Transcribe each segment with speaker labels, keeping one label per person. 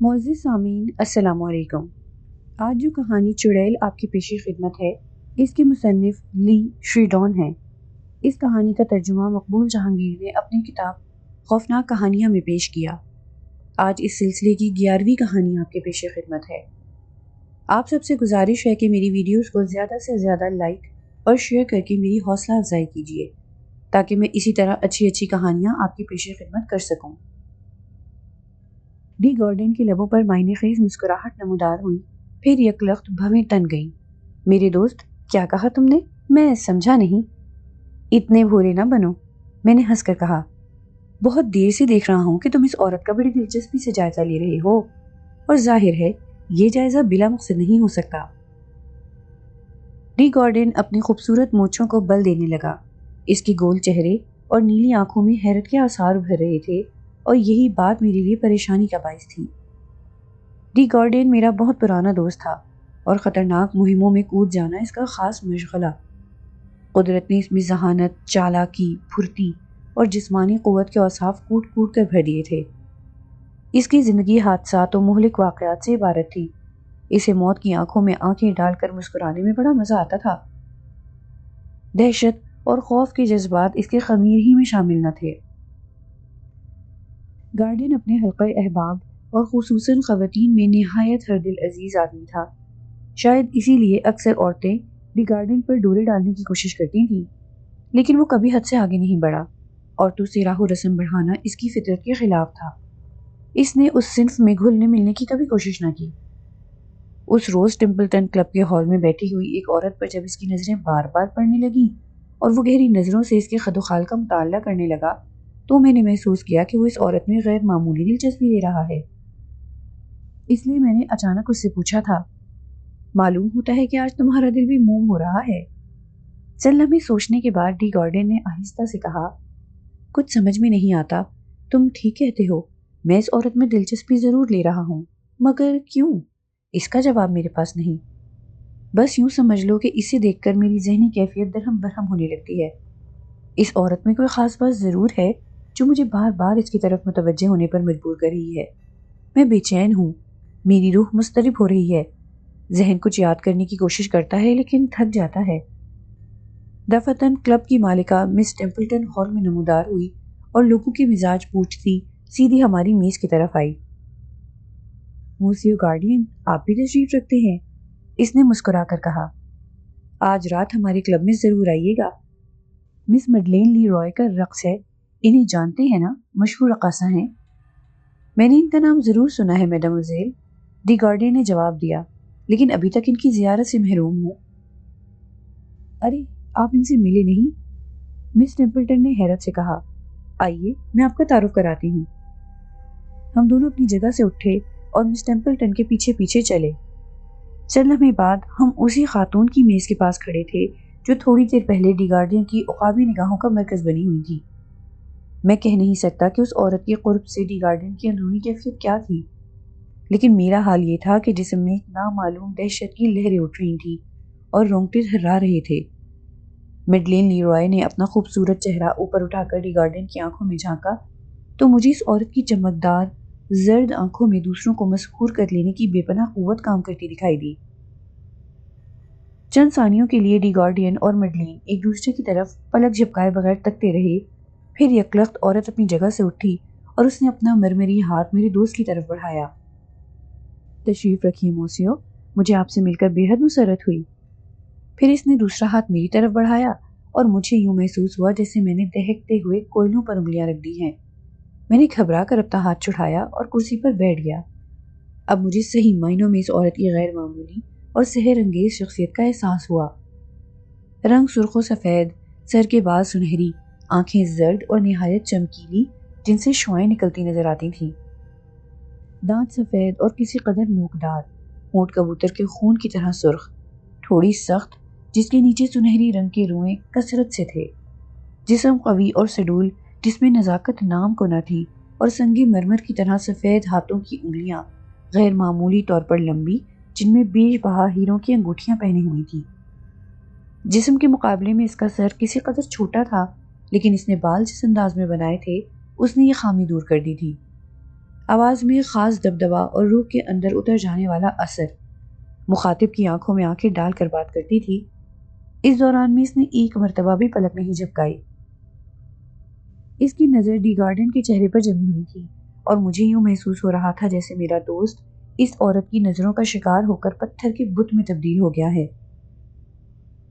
Speaker 1: معزز سامعین السلام علیکم۔ آج جو کہانی چڑیل آپ کی پیشی خدمت ہے، اس کے مصنف لی شریڈان ہیں۔ اس کہانی کا ترجمہ مقبول جہانگیر نے اپنی کتاب خوفناک کہانیاں میں پیش کیا۔ آج اس سلسلے کی 11ویں کہانی آپ کے پیش خدمت ہے۔ آپ سب سے گزارش ہے کہ میری ویڈیوز کو زیادہ سے زیادہ لائک اور شیئر کر کے میری حوصلہ افزائی کیجیے تاکہ میں اسی طرح اچھی کہانیاں آپ کی پیش خدمت کر سکوں۔ ڈی گارڈن کے لبوں پر معنی خیز مسکراہٹ نمودار ہوئی، پھر یکلخت بھویں تن گئیں۔ میرے دوست، کیا کہا تم نے؟ میں سمجھا نہیں۔ اتنے بھولے نہ بنو، میں نے ہنس کر کہا۔ بہت دیر سے دیکھ رہا ہوں کہ تم اس عورت کا بڑی دلچسپی سے جائزہ لے رہے ہو، اور ظاہر ہے یہ جائزہ بلا مقصد نہیں ہو سکتا۔ ڈی گارڈن اپنی خوبصورت مونچھوں کو بل دینے لگا۔ اس کے گول چہرے اور نیلی آنکھوں میں حیرت کے آثار ابھر رہے تھے، اور یہی بات میرے لیے پریشانی کا باعث تھی۔ ڈی گارڈن میرا بہت پرانا دوست تھا، اور خطرناک مہموں میں کود جانا اس کا خاص مشغلہ۔ قدرت نے اس میں ذہانت، چالاکی، پھرتی اور جسمانی قوت کے اوصاف کوٹ کوٹ کر بھر دیے تھے۔ اس کی زندگی حادثات و مہلک واقعات سے عبارت تھی۔ اسے موت کی آنکھوں میں آنکھیں ڈال کر مسکرانے میں بڑا مزہ آتا تھا۔ دہشت اور خوف کے جذبات اس کے خمیر ہی میں شامل نہ تھے۔ گارڈن اپنے حلقہ احباب اور خصوصاً خواتین میں نہایت ہردل عزیز آدمی تھا۔ شاید اسی لیے اکثر عورتیں ڈی گارڈن پر ڈورے ڈالنے کی کوشش کرتی تھیں، لیکن وہ کبھی حد سے آگے نہیں بڑھا۔ عورتوں سے راہ و رسم بڑھانا اس کی فطرت کے خلاف تھا۔ اس نے اس صنف میں گھلنے ملنے کی کبھی کوشش نہ کی۔ اس روز ٹمپلٹن کلب کے ہال میں بیٹھی ہوئی ایک عورت پر جب اس کی نظریں بار بار پڑنے لگیں اور وہ گہری نظروں سے اس کے خد و خال کا مطالعہ کرنے لگا، تو میں نے محسوس کیا کہ وہ اس عورت میں غیر معمولی دلچسپی لے رہا ہے۔ اس لیے میں نے اچانک اس سے پوچھا تھا، معلوم ہوتا ہے کہ آج تمہارا دل بھی موم ہو رہا ہے؟ چند لمحے سوچنے کے بعد ڈی گارڈن نے آہستہ سے کہا، کچھ سمجھ میں نہیں آتا۔ تم ٹھیک کہتے ہو، میں اس عورت میں دلچسپی ضرور لے رہا ہوں، مگر کیوں؟ اس کا جواب میرے پاس نہیں۔ بس یوں سمجھ لو کہ اسے دیکھ کر میری ذہنی کیفیت درہم برہم ہونے لگتی ہے۔ اس عورت میں کوئی خاص بات ضرور ہے جو مجھے بار بار اس کی طرف متوجہ ہونے پر مجبور کر رہی ہے۔ میں بے چین ہوں، میری روح مضطرب ہو رہی ہے۔ ذہن کچھ یاد کرنے کی کوشش کرتا ہے لیکن تھک جاتا ہے۔ دفعتاً کلب کی مالکہ مس ٹمپلٹن ہال میں نمودار ہوئی اور لوگوں کے مزاج پوچھتی سیدھی ہماری میز کی طرف آئی۔ موسیو گارڈین، آپ بھی تشریف رکھتے ہیں؟ اس نے مسکرا کر کہا۔ آج رات ہمارے کلب میں ضرور آئیے گا۔ مس میڈلین لی رائے کا رقص ہے، انہیں جانتے ہیں نا؟ مشہور رقاصہ ہیں۔ میں نے ان کا نام ضرور سنا ہے میڈموزیل، ڈی گارڈن نے جواب دیا، لیکن ابھی تک ان کی زیارت سے محروم ہوں۔ ارے، آپ ان سے ملے نہیں؟ مس ٹمپلٹن نے حیرت سے کہا۔ آئیے، میں آپ کا تعارف کراتی ہوں۔ ہم دونوں اپنی جگہ سے اٹھے اور مس ٹمپلٹن کے پیچھے پیچھے چلے۔ چند لمحے بعد ہم اسی خاتون کی میز کے پاس کھڑے تھے جو تھوڑی دیر پہلے ڈی گارڈن کی عقابی نگاہوں کا مرکز بنی ہوئی تھی۔ میں کہہ نہیں سکتا کہ اس عورت کے قرب سے ڈی گارڈن کی اندرونی کیفیت کیا تھی، لیکن میرا حال یہ تھا کہ جسم میں ایک نامعلوم دہشت کی لہریں اٹھ رہی تھیں اور رونگٹے تھرا رہے تھے۔ میڈلین لی رائے نے اپنا خوبصورت چہرہ اوپر اٹھا کر ڈی گارڈن کی آنکھوں میں جھانکا تو مجھے اس عورت کی چمکدار زرد آنکھوں میں دوسروں کو مسحور کر لینے کی بے پناہ قوت کام کرتی دکھائی دی۔ چند ثانیوں کے لیے ڈی گارڈین اور میڈلین ایک دوسرے کی طرف پلک جھپکائے بغیر تکتے رہے، پھر یکلخت عورت اپنی جگہ سے اٹھی اور اس نے اپنا مرمری ہاتھ میرے دوست کی طرف بڑھایا۔ تشریف رکھیے موسیو، مجھے آپ سے مل کر بے حد مسرت ہوئی۔ پھر اس نے دوسرا ہاتھ میری طرف بڑھایا اور مجھے یوں محسوس ہوا جیسے میں نے دہکتے ہوئے کوئلوں پر انگلیاں رکھ دی ہیں۔ میں نے گھبرا کر اپنا ہاتھ چڑھایا اور کرسی پر بیٹھ گیا۔ اب مجھے صحیح معنوں میں اس عورت کی غیر معمولی اور سحر انگیز شخصیت کا احساس ہوا۔ رنگ سرخ و سفید، سر کے بال سنہری، آنکھیں زرد اور نہایت چمکیلی جن سے شعاعیں نکلتی نظر آتی تھیں، دانت سفید اور کسی قدر نوکدار، ہونٹ کبوتر کے خون کی طرح سرخ، تھوڑی سخت جس کے نیچے سنہری رنگ کے روئیں کثرت سے تھے، جسم قوی اور سڈول جس میں نزاکت نام کو نہ تھی، اور سنگ مرمر کی طرح سفید ہاتھوں کی انگلیاں غیر معمولی طور پر لمبی جن میں بیش بہا ہیروں کی انگوٹھیاں پہنی ہوئی تھیں۔ جسم کے مقابلے میں اس کا سر کسی قدر چھوٹا تھا، لیکن اس نے بال جس انداز میں بنائے تھے اس نے یہ خامی دور کر دی تھی۔ آواز میں خاص دبدبا اور روح کے اندر اتر جانے والا اثر۔ مخاطب کی آنکھوں میں آنکھیں ڈال کر بات کرتی تھی۔ اس دوران میں اس نے ایک مرتبہ بھی پلک نہیں جھپکائی۔ اس کی نظر ڈی گارڈن کے چہرے پر جمی ہوئی تھی اور مجھے یوں محسوس ہو رہا تھا جیسے میرا دوست اس عورت کی نظروں کا شکار ہو کر پتھر کے بت میں تبدیل ہو گیا ہے۔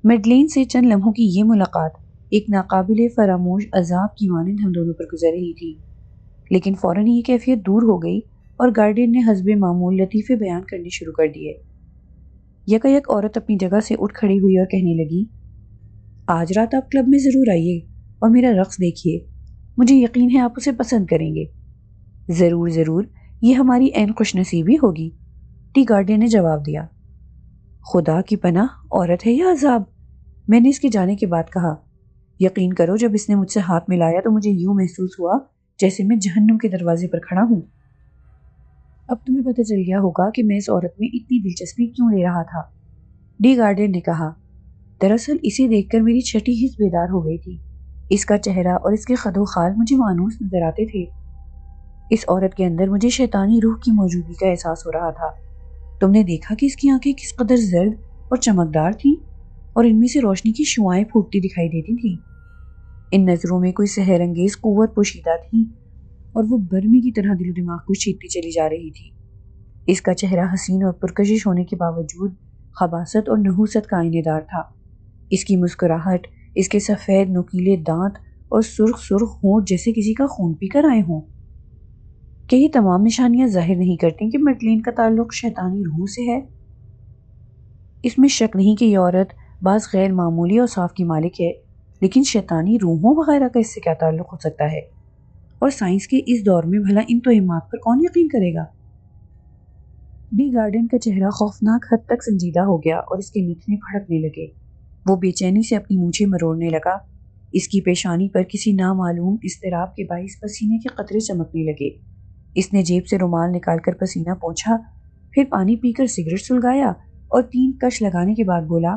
Speaker 1: میڈلین سے چند لمحوں کی یہ ملاقات ایک ناقابل فراموش عذاب کی مانند ہم دونوں پر گزر رہی تھی، لیکن فوراً یہ کیفیت دور ہو گئی اور گارڈین نے حسب معمول لطیفے بیان کرنے شروع کر دیے۔ یکا عورت اپنی جگہ سے اٹھ کھڑی ہوئی اور کہنے لگی، آج رات آپ کلب میں ضرور آئیے اور میرا رقص دیکھیے، مجھے یقین ہے آپ اسے پسند کریں گے۔ ضرور ضرور، یہ ہماری عین خوش نصیبی ہوگی، ٹی گارڈین نے جواب دیا۔ خدا کی پناہ، عورت ہے یا عذاب، میں نے اس کے جانے کے بعد کہا۔ یقین کرو جب اس نے مجھ سے ہاتھ ملایا تو مجھے یوں محسوس ہوا جیسے میں جہنم کے دروازے پر کھڑا ہوں۔ اب تمہیں پتہ چل گیا ہوگا کہ میں اس عورت میں اتنی دلچسپی کیوں لے رہا تھا، ڈی گارڈین نے کہا۔ دراصل اسے دیکھ کر میری چھٹی حس بیدار ہو گئی تھی۔ اس کا چہرہ اور اس کے خد و خال مجھے مانوس نظر آتے تھے۔ اس عورت کے اندر مجھے شیطانی روح کی موجودگی کا احساس ہو رہا تھا۔ تم نے دیکھا کہ اس کی آنکھیں کس قدر زرد اور چمکدار تھیں اور ان میں سے روشنی کی شعاعیں پھوٹتی دکھائی دیتی تھیں۔ ان نظروں میں کوئی سحر انگیز قوت پوشیدہ تھی اور وہ برمی کی طرح دل و دماغ کو چھیدتی چلی جا رہی تھی۔ اس کا چہرہ حسین اور پرکشش ہونے کے باوجود خباثت اور نحوست کا آئینہ دار تھا۔ اس کی مسکراہٹ، اس کے سفید نوکیلے دانت اور سرخ ہونٹ جیسے کسی کا خون پی کر آئے ہوں۔ کیا یہ تمام نشانیاں ظاہر نہیں کرتی کہ میڈلین کا تعلق شیطانی روح سے ہے؟ اس میں شک نہیں کہ یہ عورت بعض غیر معمولی اوصاف کی مالک ہے، لیکن شیطانی روحوں وغیرہ کا اس سے کیا تعلق ہو سکتا ہے؟ اور سائنس کے اس دور میں بھلا ان توہمات پر کون یقین کرے گا؟ ڈی گارڈن کا چہرہ خوفناک حد تک سنجیدہ ہو گیا اور اس کے نتنے پھڑکنے لگے۔ وہ بے چینی سے اپنی مونچھیں مروڑنے لگا۔ اس کی پیشانی پر کسی نامعلوم اضطراب کے باعث پسینے کے قطرے چمکنے لگے۔ اس نے جیب سے رومال نکال کر پسینہ پونچھا، پھر پانی پی کر سگریٹ سلگایا اور 3 کش لگانے کے بعد بولا،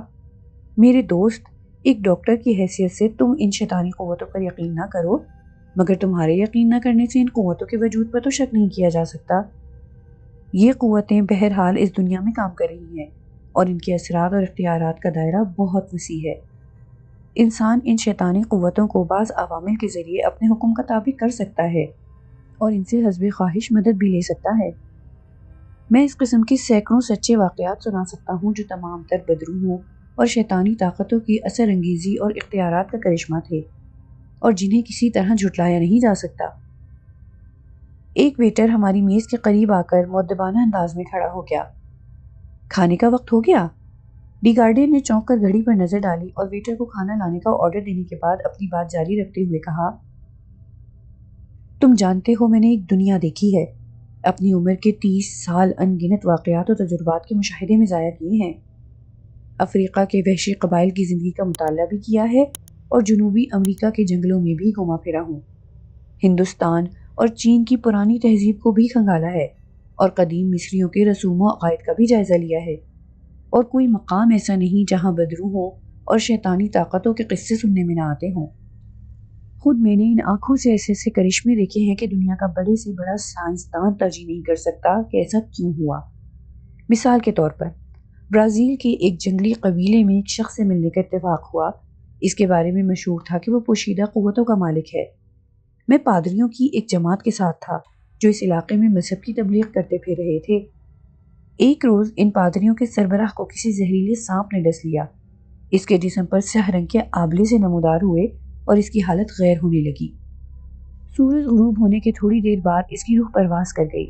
Speaker 1: میرے دوست، ایک ڈاکٹر کی حیثیت سے تم ان شیطانی قوتوں پر یقین نہ کرو، مگر تمہارے یقین نہ کرنے سے ان قوتوں کے وجود پر تو شک نہیں کیا جا سکتا۔ یہ قوتیں بہرحال اس دنیا میں کام کر رہی ہیں اور ان کے اثرات اور اختیارات کا دائرہ بہت وسیع ہے۔ انسان ان شیطانی قوتوں کو بعض عوامل کے ذریعے اپنے حکم کا تابع کر سکتا ہے اور ان سے حسب خواہش مدد بھی لے سکتا ہے۔ میں اس قسم کے سینکڑوں سچے واقعات سنا سکتا ہوں جو تمام تر بدروحوں اور شیطانی طاقتوں کی اثر انگیزی اور اختیارات کا کرشمہ تھے اور جنہیں کسی طرح جھٹلایا نہیں جا سکتا۔ ایک ویٹر ہماری میز کے قریب آ کر مؤدبانہ انداز میں کھڑا ہو گیا۔ کھانے کا وقت ہو گیا؟ ڈی گارڈین نے چونک کر گھڑی پر نظر ڈالی اور ویٹر کو کھانا لانے کا آرڈر دینے کے بعد اپنی بات جاری رکھتے ہوئے کہا، تم جانتے ہو میں نے ایک دنیا دیکھی ہے، اپنی عمر کے 30 سال ان گنت واقعات و تجربات کے مشاہدے میں ضائع کیے ہیں۔ افریقہ کے وحشی قبائل کی زندگی کا مطالعہ بھی کیا ہے اور جنوبی امریکہ کے جنگلوں میں بھی گھوما پھرا ہوں۔ ہندوستان اور چین کی پرانی تہذیب کو بھی کھنگالا ہے اور قدیم مصریوں کے رسوم و عقائد کا بھی جائزہ لیا ہے، اور کوئی مقام ایسا نہیں جہاں بدروحوں اور شیطانی طاقتوں کے قصے سننے میں نہ آتے ہوں۔ خود میں نے ان آنکھوں سے ایسے کرشمے دیکھے ہیں کہ دنیا کا بڑے سے بڑا سائنسدان ترجیح نہیں کر سکتا کہ ایسا کیوں ہوا۔ مثال کے طور پر برازیل کے ایک جنگلی قبیلے میں ایک شخص سے ملنے کا اتفاق ہوا۔ اس کے بارے میں مشہور تھا کہ وہ پوشیدہ قوتوں کا مالک ہے۔ میں پادریوں کی ایک جماعت کے ساتھ تھا جو اس علاقے میں مذہب کی تبلیغ کرتے پھر رہے تھے۔ ایک روز ان پادریوں کے سربراہ کو کسی زہریلے سانپ نے ڈس لیا۔ اس کے جسم پر سیاہ رنگ کے آبلے سے نمودار ہوئے اور اس کی حالت غیر ہونے لگی۔ سورج غروب ہونے کے تھوڑی دیر بعد اس کی روح پرواز کر گئی۔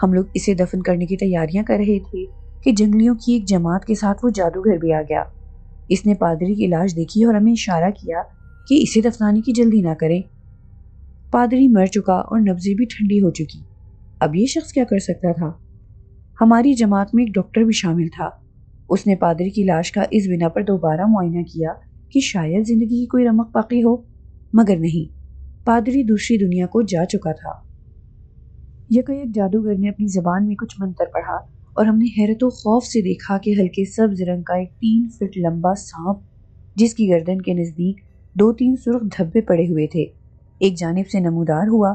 Speaker 1: ہم لوگ اسے دفن کرنے کی تیاریاں کر رہے تھے کہ جنگلیوں کی ایک جماعت کے ساتھ وہ جادوگر بھی آ گیا۔ اس نے پادری کی لاش دیکھی اور ہمیں اشارہ کیا کہ اسے دفنانے کی جلدی نہ کریں۔ پادری مر چکا اور نبضیں بھی ٹھنڈی ہو چکی۔ اب یہ شخص کیا کر سکتا تھا؟ ہماری جماعت میں ایک ڈاکٹر بھی شامل تھا۔ اس نے پادری کی لاش کا اس بنا پر دوبارہ معائنہ کیا کہ شاید زندگی کی کوئی رمق باقی ہو، مگر نہیں، پادری دوسری دنیا کو جا چکا تھا۔ یک جادوگر نے اپنی زبان میں کچھ منتر پڑھا اور ہم نے حیرت و خوف سے دیکھا کہ ہلکے سبز رنگ کا ایک 3 فٹ لمبا سانپ جس کی گردن کے نزدیک 2-3 سرخ دھبے پڑے ہوئے تھے، ایک جانب سے نمودار ہوا۔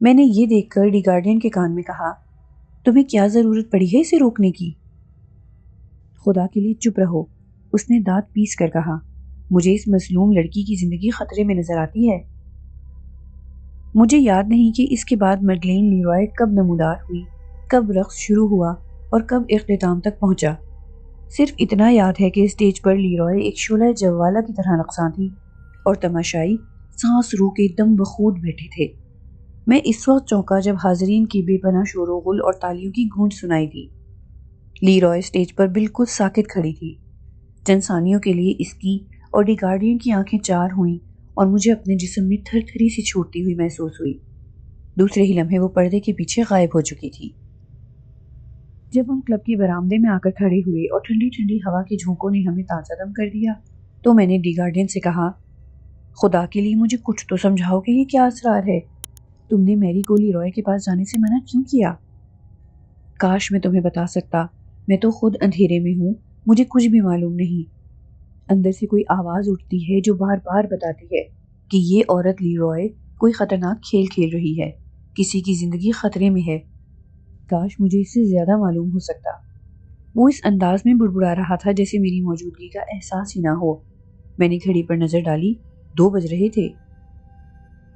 Speaker 1: میں نے یہ دیکھ کر ڈی گارڈین کے کان میں کہا، تمہیں کیا ضرورت پڑی ہے اسے روکنے کی؟ خدا کے لیے چپ رہو، اس نے دانت پیس کر کہا، مجھے اس مظلوم لڑکی کی زندگی خطرے میں نظر آتی ہے۔ مجھے یاد نہیں کہ اس کے بعد میڈلین لیرائے کب نمودار ہوئی، کب رقص شروع ہوا اور کب اختتام تک پہنچا۔ صرف اتنا یاد ہے کہ اسٹیج پر لیرائے ایک شعلہ جوالا کی طرح رقصاں تھی اور تماشائی سانس روکے دم بخود بیٹھے تھے۔ میں اس وقت چونکا جب حاضرین کی بے پناہ شور و غل اور تالیوں کی گونج سنائی دی۔ لیرائے اسٹیج پر بالکل ساکت کھڑی تھی۔ چند ثانیوں کے لیے اس کی اور ڈی گارڈین کی آنکھیں چار ہوئیں اور مجھے اپنے جسم میں تھر تھری سی چھوٹتی ہوئی محسوس ہوئی۔ دوسرے ہی لمحے وہ پردے کے پیچھے غائب ہو چکی تھی۔ جب ہم کلب کے برآمدے میں آ کر کھڑے ہوئے اور ٹھنڈی ٹھنڈی ہوا کے جھونکوں نے ہمیں تازہ دم کر دیا تو میں نے ڈی گارڈین سے کہا، خدا کے لیے مجھے کچھ تو سمجھاؤ کہ یہ کیا اسرار ہے؟ تم نے میری کو لیرائے کے پاس جانے سے منع کیوں کیا؟ کاش میں تمہیں بتا سکتا، میں تو خود اندھیرے میں ہوں، مجھے کچھ بھی معلوم نہیں۔ اندر سے کوئی آواز اٹھتی ہے جو بار بار بتاتی ہے کہ یہ عورت لیرائے کوئی خطرناک کھیل کھیل رہی ہے، کسی کی زندگی خطرے میں ہے۔ کاش مجھے اس سے زیادہ معلوم ہو سکتا۔ وہ اس انداز میں بڑبڑا رہا تھا جیسے میری موجودگی کا احساس ہی نہ ہو۔ میں نے گھڑی پر نظر ڈالی، 2 بج رہے تھے۔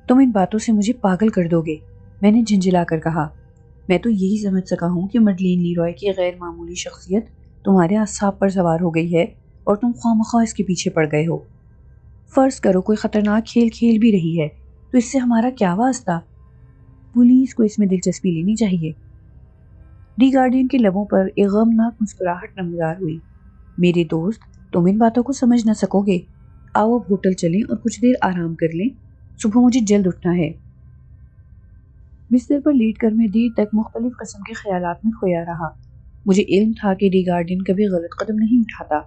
Speaker 1: تم ان باتوں سے مجھے پاگل کر دو گے، میں نے جھنجھلا کر کہا۔ میں تو یہی سمجھ سکا ہوں کہ میڈلین لیرائے کی غیر معمولی شخصیت تمہارے اعصاب پر سوار ہو گئی ہے اور تم خواہ اس کے پیچھے پڑ گئے ہو۔ فرض کرو کوئی خطرناک کھیل کھیل بھی رہی ہے تو اس سے ہمارا کیا واسطہ؟ پولیس کو اس میں دلچسپی لینی چاہیے۔ ڈی گارڈین کے لبوں پر ایک غمناک مسکراہٹ نمودار ہوئی۔ میرے دوست، تم ان باتوں کو سمجھ نہ سکو گے۔ آؤ اب ہوٹل چلیں اور کچھ دیر آرام کر لیں، صبح مجھے جلد اٹھنا ہے۔ بستر پر لیٹ کر میں دیر تک مختلف قسم کے خیالات میں کھویا رہا۔ مجھے علم تھا کہ ڈی گارڈین کبھی غلط قدم نہیں اٹھاتا۔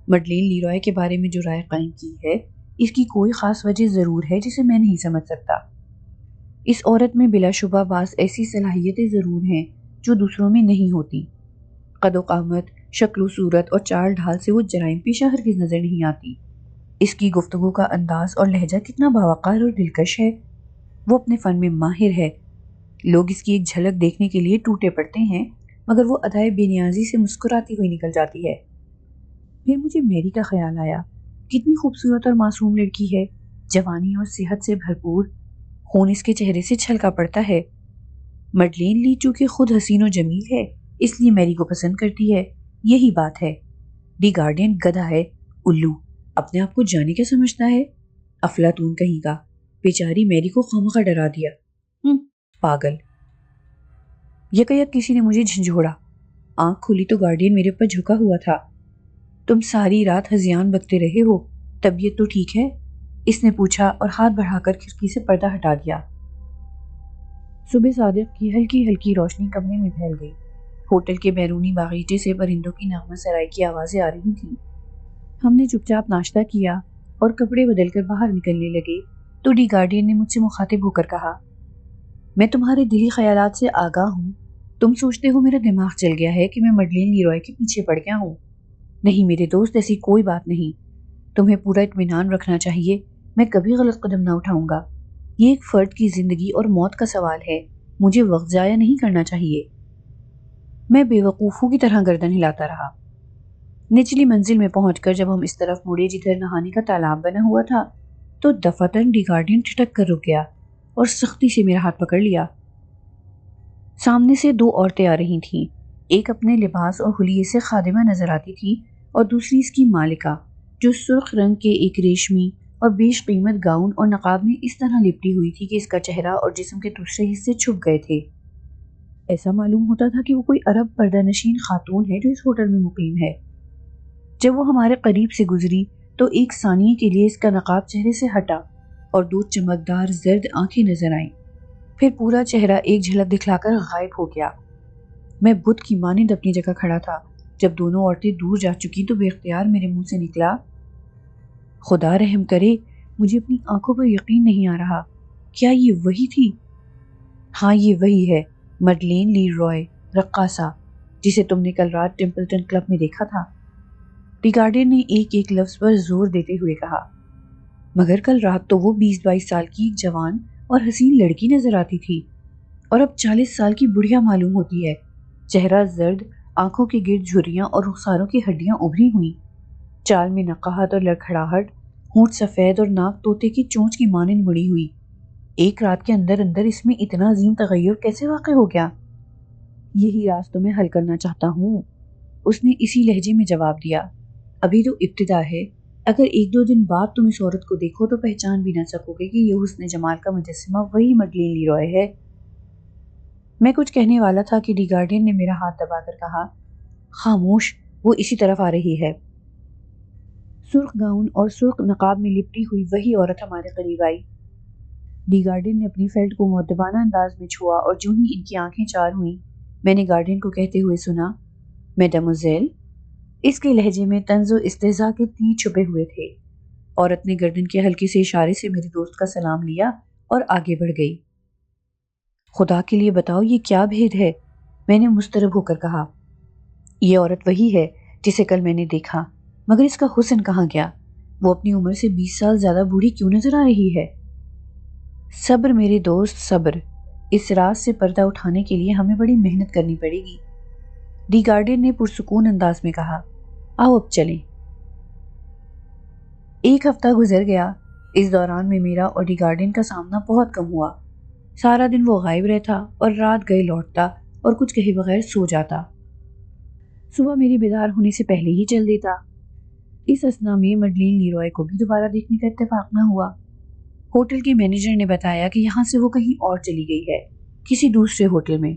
Speaker 1: میڈلین لیرائے کے بارے میں جو رائے قائم کی ہے، اس کی کوئی خاص وجہ ضرور ہے جسے میں نہیں سمجھ سکتا۔ اس عورت میں بلا شبہ بعض ایسی صلاحیتیں ضرور ہیں جو دوسروں میں نہیں ہوتی۔ قد و قامت، شکل و صورت اور چال ڈھال سے وہ جرائم پیشہ ہرگز نظر نہیں آتی۔ اس کی گفتگو کا انداز اور لہجہ کتنا باوقار اور دلکش ہے۔ وہ اپنے فن میں ماہر ہے۔ لوگ اس کی ایک جھلک دیکھنے کے لیے ٹوٹے پڑتے ہیں، مگر وہ ادائے بے نیازی سے مسکراتی ہوئی نکل جاتی ہے۔ پھر مجھے میری کا خیال آیا۔ کتنی خوبصورت اور معصوم لڑکی ہے، جوانی اور صحت سے بھرپور، خون اس کے چہرے سے چھلکا پڑتا ہے۔ میڈلین لی چونکہ خود حسین و جمیل ہے، اس لیے میری کو پسند کرتی ہے، یہی بات ہے۔ ڈی گارڈین گدھا ہے، الو، اپنے آپ کو جانے کیا سمجھتا ہے؟ افلاطون کہیں کا، بیچاری میری کو خامخواہ ڈرا دیا۔ پاگل۔ یکایک کسی نے مجھے جھنجھوڑا۔ آنکھ کھولی تو گارڈین میرے اوپر جھکا ہوا تھا۔ تم ساری رات ہذیان بکتے رہے ہو، طبیعت تو ٹھیک ہے؟ اس نے پوچھا اور ہاتھ بڑھا کر کھڑکی سے پردہ ہٹا دیا۔ صبح صادق کی ہلکی ہلکی روشنی کمرے میں پھیل گئی۔ ہوٹل کے بیرونی باغیچے سے پرندوں کی نغمہ سرائی کی آوازیں آ رہی تھیں۔ ہم نے چپ چاپ ناشتہ کیا اور کپڑے بدل کر باہر نکلنے لگے تو ڈی گارڈین نے مجھ سے مخاطب ہو کر کہا، میں تمہارے دلی خیالات سے آگاہ ہوں۔ تم سوچتے ہو میرا دماغ چل گیا ہے کہ میں میڈلین لیرائے کے پیچھے پڑ گیا ہوں۔ نہیں میرے دوست، ایسی کوئی بات نہیں۔ تمہیں پورا اطمینان رکھنا چاہیے، میں کبھی غلط قدم نہ اٹھاؤں گا۔ یہ ایک فرد کی زندگی اور موت کا سوال ہے، مجھے وقت ضائع نہیں کرنا چاہیے۔ میں بے وقوفوں کی طرح گردن ہلاتا رہا۔ نچلی منزل میں پہنچ کر جب ہم اس طرف مڑے جدھر نہانے کا تالاب بنا ہوا تھا تو دفعتاً ڈی گارڈین ٹھٹک کر رک گیا اور سختی سے میرا ہاتھ پکڑ لیا۔ سامنے سے 2 عورتیں آ رہی تھیں، ایک اپنے لباس اور حلیے سے خادمہ نظر آتی تھی اور دوسری اس کی مالکہ، جو سرخ رنگ کے ایک ریشمی اور بیش قیمت گاؤن اور نقاب میں اس طرح لپٹی ہوئی تھی کہ اس کا چہرہ اور جسم کے دوسرے حصے چھپ گئے تھے۔ ایسا معلوم ہوتا تھا کہ وہ کوئی عرب پردہ نشین خاتون ہے جو اس ہوٹل میں مقیم ہے۔ جب وہ ہمارے قریب سے گزری تو ایک ثانیے کے لیے اس کا نقاب چہرے سے ہٹا اور 2 چمکدار زرد آنکھیں نظر آئیں، پھر پورا چہرہ ایک جھلک دکھلا کر غائب ہو گیا۔ میں بت کی مانند اپنی جگہ کھڑا تھا۔ جب دونوں عورتیں دور جا چکی تو بے اختیار میرے منہ سے نکلا، خدا رحم کرے، مجھے اپنی آنکھوں پر یقین نہیں آ رہا۔ کیا یہ وہی تھی؟ ہاں یہ وہی ہے، میڈلین لیرائے، رقاصہ، جسے تم نے کل رات ٹیمپلٹن کلب میں دیکھا تھا۔ ڈی گارڈین نے ایک ایک لفظ پر زور دیتے ہوئے کہا، مگر کل رات تو وہ 20-22 سال کی ایک جوان اور حسین لڑکی نظر آتی تھی۔ اور اب 40 سال کی بڑھیا معلوم ہوتی ہے۔ چہرہ زرد، آنکھوں کے گرد جھریاں اور رخساروں کی ہڈیاں ابھری ہوئی، چال میں نقاہت اور لڑکھڑاہٹ، ہونٹ سفید اور ناک طوطے کی چونچ کی مانند مڑی ہوئی۔ ایک رات کے اندر اندر اس میں اتنا عظیم تغیر کیسے واقع ہو گیا؟ یہی راز تو میں حل کرنا چاہتا ہوں، اس نے اسی لہجے میں جواب دیا۔ ابھی تو ابتدا ہے، اگر 1-2 دن بعد تم اس عورت کو دیکھو تو پہچان بھی نہ سکو گے کہ یہ حسن جمال کا مجسمہ وہی مڈلین لیروئے ہے۔ میں کچھ کہنے والا تھا کہ دی گارڈین نے میرا ہاتھ دبا کر کہا، خاموش، وہ اسی طرف آ رہی ہے۔ سرخ گاؤن اور سرخ نقاب میں لپٹی ہوئی وہی عورت ہمارے قریب آئی۔ دی گارڈین نے اپنی فیلٹ کو مؤدبانہ انداز میں چھوا اور جو ہی ان کی آنکھیں چار ہوئیں، میں نے گارڈین کو کہتے ہوئے سنا، میڈموزیل۔ اس کے لہجے میں طنز و استہزاء کے تیر چھپے ہوئے تھے۔ عورت نے گردن کے ہلکے سے اشارے سے میرے دوست کا سلام لیا اور آگے بڑھ گئی۔ خدا کے لیے بتاؤ یہ کیا بھید ہے؟ میں نے مضطرب ہو کر کہا۔ یہ عورت وہی ہے جسے کل میں نے دیکھا، مگر اس کا حسن کہاں گیا؟ وہ اپنی عمر سے 20 سال زیادہ بوڑھی کیوں نظر آ رہی ہے؟ صبر میرے دوست، صبر۔ اس راز سے پردہ اٹھانے کے لیے ہمیں بڑی محنت کرنی پڑے گی، دی گارڈین نے پرسکون انداز میں کہا۔ آؤ اب چلیں۔ 1 ہفتہ گزر گیا۔ اس دوران میں میرا اور دی گارڈین کا سامنا بہت کم ہوا۔ سارا دن وہ غائب رہتا اور رات گئے لوٹتا اور کچھ کہے بغیر سو جاتا۔ صبح میری بیدار ہونے سے پہلے ہی چل دیتا۔ اس اثنا میں مڈلین لیروئے کو بھی دوبارہ دیکھنے کا اتفاق نہ ہوا۔ ہوٹل کے مینیجر نے بتایا کہ یہاں سے وہ کہیں اور چلی گئی ہے، کسی دوسرے ہوٹل میں۔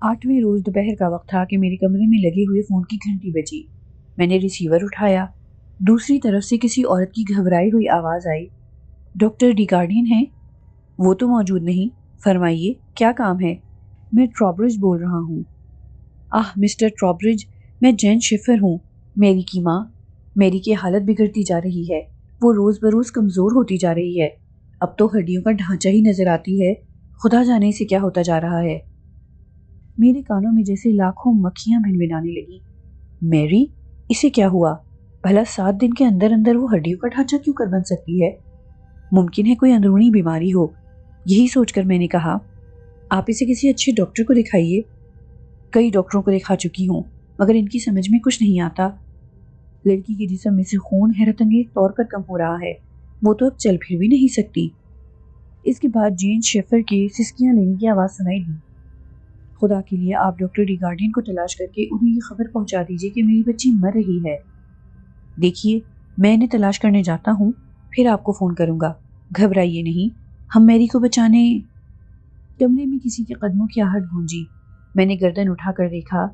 Speaker 1: 8ویں روز دوپہر کا وقت تھا کہ میرے کمرے میں لگے ہوئے فون کی گھنٹی بجی۔ میں نے ریسیور اٹھایا۔ دوسری طرف سے کسی عورت کی گھبرائی ہوئی آواز آئی، ڈاکٹر دی گارڈین ہیں؟ وہ تو موجود نہیں، فرمائیے کیا کام ہے؟ میں ٹرابرج بول رہا ہوں۔ مسٹر ٹرابرج، میں جین شفر ہوں، میری کی ماں۔ میری کی حالت بگڑتی جا رہی ہے، وہ روز بروز کمزور ہوتی جا رہی ہے، اب تو ہڈیوں کا ڈھانچہ ہی نظر آتی ہے، خدا جانے سے کیا ہوتا جا رہا ہے۔ میرے کانوں میں جیسے لاکھوں مکھیاں بھنبھنانے لگیں۔ میری؟ اسے کیا ہوا؟ بھلا 7 دن کے اندر اندر وہ ہڈیوں کا ڈھانچہ کیوں کر بن سکتی ہے؟ ممکن ہے کوئی اندرونی بیماری ہو۔ یہی سوچ کر میں نے کہا، آپ اسے کسی اچھے ڈاکٹر کو دکھائیے۔ کئی ڈاکٹروں کو دکھا چکی ہوں، مگر ان کی سمجھ میں کچھ نہیں آتا۔ لڑکی کے جسم میں سے خون حیرت انگیز طور پر کم ہو رہا ہے، وہ تو اب چل پھر بھی نہیں سکتی۔ اس کے بعد جین شیفر کی سسکیاں لینے کی آواز سنائی دی۔ خدا کے لیے آپ ڈاکٹر دی گارڈین کو تلاش کر کے انہیں یہ خبر پہنچا دیجیے کہ میری بچی مر رہی ہے۔ دیکھیے، میں انہیں تلاش کرنے جاتا ہوں، پھر آپ کو فون کروں گا، گھبرائیے نہیں، ہم میری کو بچانے۔ کمرے میں کسی کے قدموں کی آہٹ گونجی۔ میں نے گردن اٹھا کر دیکھا،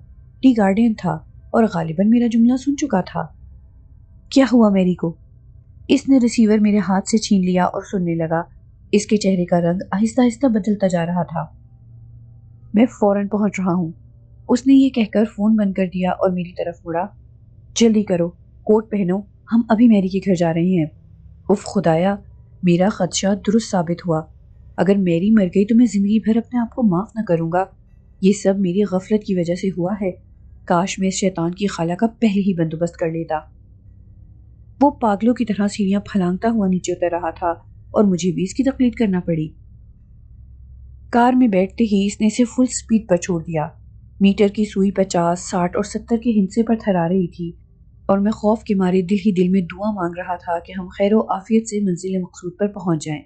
Speaker 1: دی گارڈین تھا اور غالباً میرا جملہ سن چکا تھا۔ کیا ہوا میری کو؟ اس نے ریسیور میرے ہاتھ سے چھین لیا اور سننے لگا۔ اس کے چہرے کا رنگ آہستہ آہستہ بدلتا جا رہا تھا۔ میں فوراً پہنچ رہا ہوں، اس نے یہ کہہ کر فون بند کر دیا اور میری طرف مڑا۔ جلدی کرو، کوٹ پہنو، ہم ابھی میری کے گھر جا رہے ہیں۔ اف خدایا، میرا خدشہ درست ثابت ہوا۔ اگر میری مر گئی تو میں زندگی بھر اپنے آپ کو معاف نہ کروں گا۔ یہ سب میری غفلت کی وجہ سے ہوا ہے، کاش میں اس شیطان کی خالہ کا پہلے ہی بندوبست کر لیتا۔ وہ پاگلوں کی طرح سیڑھیاں پھلانگتا ہوا نیچے اتر رہا تھا اور مجھے بھی اس کی تقلید کرنا پڑی۔ کار میں بیٹھتے ہی اس نے اسے فل سپیڈ پر چھوڑ دیا۔ میٹر کی سوئی 50، 60 اور 70 کے ہندسے پر تھرا رہی تھی اور میں خوف کے مارے دل ہی دل میں دعا مانگ رہا تھا کہ ہم خیر و عافیت سے منزل مقصود پر پہنچ جائیں۔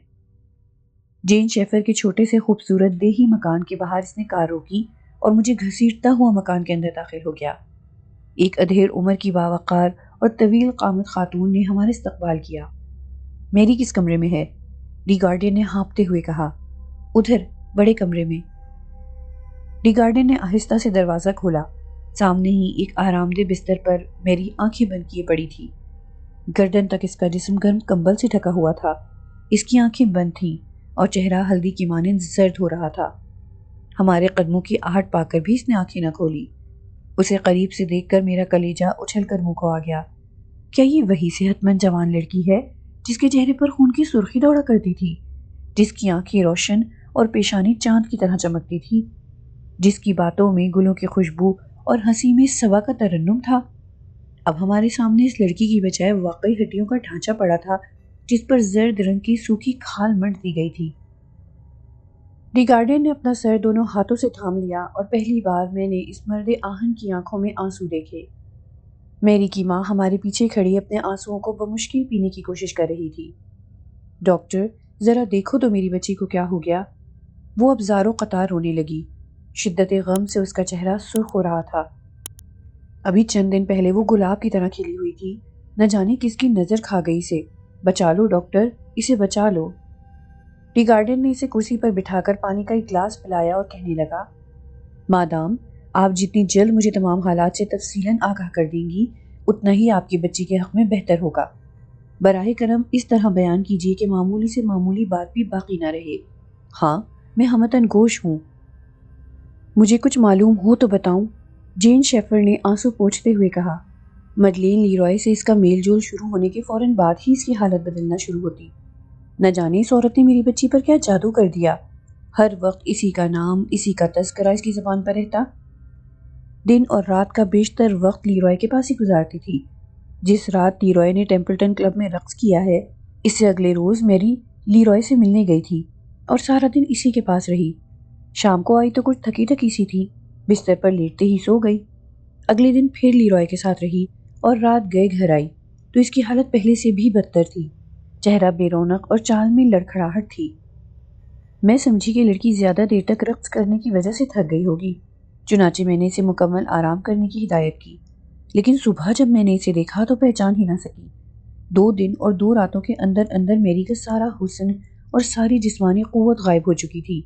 Speaker 1: جین شیفر کے چھوٹے سے خوبصورت دیہی مکان کے باہر اس نے کار روکی اور مجھے گھسیٹتا ہوا مکان کے اندر داخل ہو گیا۔ ایک ادھیڑ عمر کی باوقار اور طویل قامت خاتون نے ہمارا استقبال کیا۔ میری کس کمرے میں ہے؟ دی گارڈین نے ہانپتے ہوئے کہا۔ ادھر، بڑے کمرے میں۔ دی گارڈین نے آہستہ سے دروازہ کھولا۔ سامنے ہی ایک آرام دہ بستر پر میری آنکھیں بند کیے پڑی تھی۔ گردن تک اس کا جسم گرم کمبل سے ڈھکا ہوا تھا۔ اس کی آنکھیں بند تھیں اور چہرہ ہلدی کی مانند زرد ہو رہا تھا۔ ہمارے قدموں کی آہٹ پا کر بھی اس نے آنکھیں نہ کھولی۔ اسے قریب سے دیکھ کر میرا کلیجہ اچھل کر منہ کو آ گیا۔ کیا یہ وہی صحت مند جوان لڑکی ہے جس کے چہرے پر خون کی سرخی دوڑا کرتی تھی، جس کی آنکھیں روشن اور پیشانی چاند کی طرح چمکتی تھی، جس کی باتوں میں گلوں کی خوشبو اور ہنسی میں صبا کا ترنم تھا؟ اب ہمارے سامنے اس لڑکی کی بجائے واقعی ہڈیوں کا ڈھانچہ پڑا تھا جس پر زرد رنگ کی سوکھی کھال منڈ دی گئی تھی۔ ڈی گارڈین نے اپنا سر دونوں ہاتھوں سے تھام لیا اور پہلی بار میں نے اس مرد آہن کی آنکھوں میں آنسو دیکھے۔ میری کی ماں ہمارے پیچھے کھڑی اپنے آنسوؤں کو بمشکل پینے کی کوشش کر رہی تھی۔ ڈاکٹر، ذرا دیکھو تو میری بچی کو کیا ہو گیا؟ وہ اب زاروں قطار رونے لگی۔ شدت غم سے اس کا چہرہ سرخ ہو رہا تھا۔ ابھی چند دن پہلے وہ گلاب کی طرح کھلی ہوئی تھی، نہ جانے کس کی نظر کھا گئی اسے۔ بچا لو ڈاکٹر، اسے بچا لو۔ ٹی گارڈن نے اسے کرسی پر بٹھا کر پانی کا ایک گلاس پلایا اور کہنے لگا، مادام، آپ جتنی جلد مجھے تمام حالات سے تفصیلاً آگاہ کر دیں گی، اتنا ہی آپ کی بچی کے حق میں بہتر ہوگا۔ براہ کرم اس طرح بیان کیجیے کہ معمولی سے معمولی بات بھی باقی نہ رہے۔ ہاں، میں ہمتاً گوش ہوں۔ مجھے کچھ معلوم ہو تو بتاؤں، جین شیفر نے آنسو پوچھتے ہوئے کہا۔ مڈلین لیرائے سے اس کا میل جول شروع ہونے کے فوراً بعد ہی اس کی حالت بدلنا شروع ہوتی۔ نہ جانے اس عورت نے میری بچی پر کیا جادو کر دیا، ہر وقت اسی کا نام، اسی کا تذکرہ اس کی زبان پر رہتا۔ دن اور رات کا بیشتر وقت لیرائے کے پاس ہی گزارتی تھی۔ جس رات لیرائے نے ٹیمپلٹن کلب میں رقص کیا ہے، اس سے اگلے روز میری لیرائے سے ملنے گئی تھی اور سارا دن اسی کے پاس رہی۔ شام کو آئی تو کچھ تھکی تھکی سی تھی، بستر پر لیٹتے ہی سو گئی۔ اگلے دن پھر لیرائے کے ساتھ رہی اور رات گئے گھر آئی تو اس کی حالت پہلے سے بھی بدتر تھی۔ چہرہ بے رونق اور چال میں لڑکھڑاہٹ تھی۔ میں سمجھی کہ لڑکی زیادہ دیر تک رقص کرنے کی وجہ سے تھک گئی ہوگی، چنانچہ میں نے اسے مکمل آرام کرنے کی ہدایت کی۔ لیکن صبح جب میں نے اسے دیکھا تو پہچان ہی نہ سکی۔ 2 دن اور 2 راتوں کے اندر اندر میری کا سارا حسن اور ساری جسمانی قوت غائب ہو چکی تھی،